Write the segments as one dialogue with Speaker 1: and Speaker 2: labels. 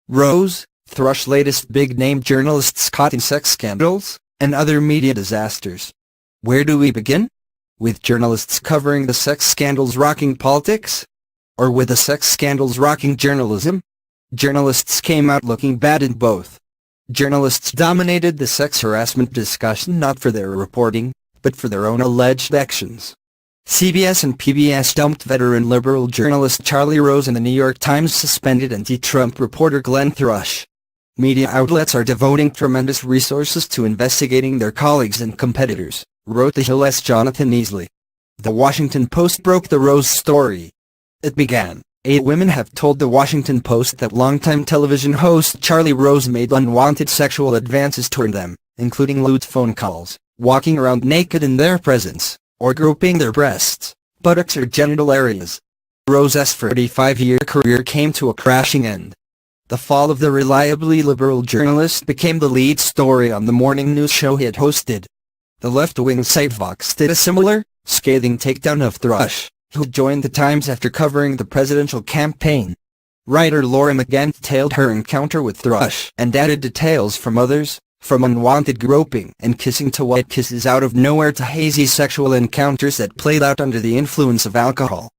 Speaker 1: Rose, Thrush latest big-name journalists caught in sex scandals, and other media disasters. Where do we begin? With journalists covering the sex scandals rocking politics? Or with the sex scandals rocking journalism? Journalists came out looking bad in both. Journalists dominated the sex harassment discussion not for their reporting, but for their own alleged actions. CBS and PBS dumped veteran liberal journalist Charlie Rose and the New York Times suspended anti-Trump reporter Glenn Thrush. Media outlets are devoting tremendous resources to investigating their colleagues and competitors, wrote The Hill's Jonathan Easley. The Washington Post broke the Rose story. It began, 8 women have told The Washington Post that longtime television host Charlie Rose made unwanted sexual advances toward them, including lewd phone calls, walking around naked in their presence, or groping their breasts, buttocks or genital areas. Rose's 45-year career came to a crashing end. The fall of the reliably liberal journalist became the lead story on the morning news show he had hosted. The left-wing site Vox did a similar, scathing takedown of Thrush, who joined the Times after covering the presidential campaign. Writer Laura McGann detailed her encounter with Thrush and added details from others, from unwanted groping and kissing to wet kisses out of nowhere to hazy sexual encounters that played out under the influence of alcohol.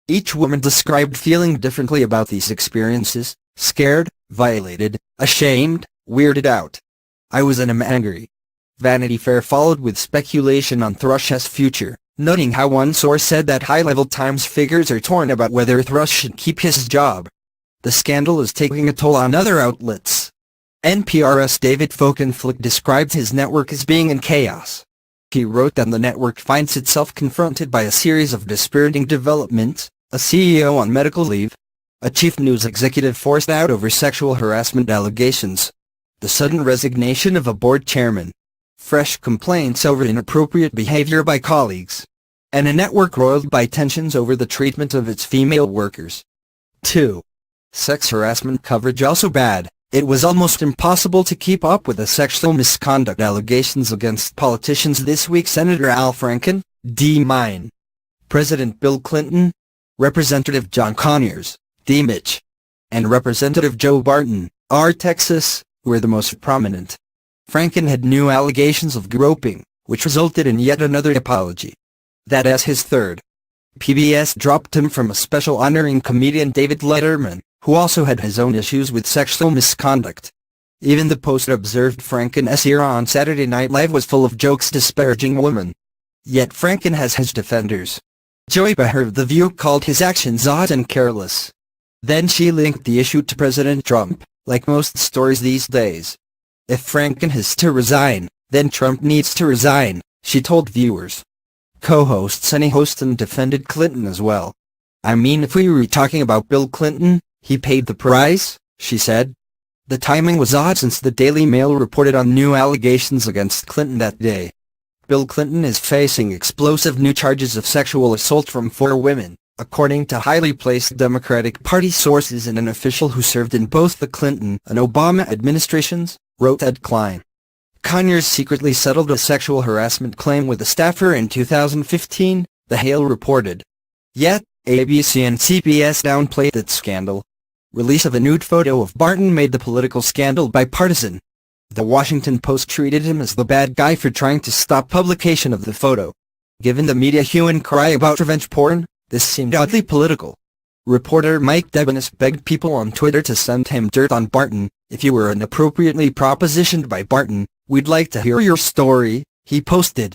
Speaker 1: Each woman described feeling differently about these experiences: scared, violated, ashamed, weirded out. I was angry. Vanity Fair followed with speculation on Thrush's future, noting how one source said that high-level Times figures are torn about whether Thrush should keep his job. The scandal is taking a toll on other outlets. NPR's David Folkenflik described his network as being in chaos. He wrote that the network finds itself confronted by a series of dispiriting developments: a CEO on medical leave, a chief news executive forced out over sexual harassment allegations, the sudden resignation of a board chairman, fresh complaints over inappropriate behavior by colleagues, and a network roiled by tensions over the treatment of its female workers. 2. Sex harassment coverage also bad. It was almost impossible to keep up with the sexual misconduct allegations against politicians this week: Senator Al Franken, D. Mine; President Bill Clinton; Representative John Conyers, D. Mitch; and Representative Joe Barton, R. Texas, were the most prominent. Franken had new allegations of groping, which resulted in yet another apology. That as his third. PBS dropped him from a special honoring comedian David Letterman, who also had his own issues with sexual misconduct. Even the Post observed Franken's era on Saturday Night Live was full of jokes disparaging women. Yet Franken has his defenders. Joy Behar of The View called his actions odd and careless. Then she linked the issue to President Trump, like most stories these days. If Franken has to resign, then Trump needs to resign, she told viewers. Co-host Sunny Hostin defended Clinton as well. I mean, if we were talking about Bill Clinton, he paid the price, she said. The timing was odd since the Daily Mail reported on new allegations against Clinton that day. Bill Clinton is facing explosive new charges of sexual assault from 4 women, according to highly placed Democratic Party sources and an official who served in both the Clinton and Obama administrations, wrote Ed Klein. Conyers secretly settled a sexual harassment claim with a staffer in 2015, The Hill reported. Yet, ABC and CBS downplayed that scandal. Release of a nude photo of Barton made the political scandal bipartisan. The Washington Post treated him as the bad guy for trying to stop publication of the photo. Given the media hue and cry about revenge porn, this seemed oddly political. Reporter Mike Debenis begged people on Twitter to send him dirt on Barton. If you were inappropriately propositioned by Barton, we'd like to hear your story, he posted.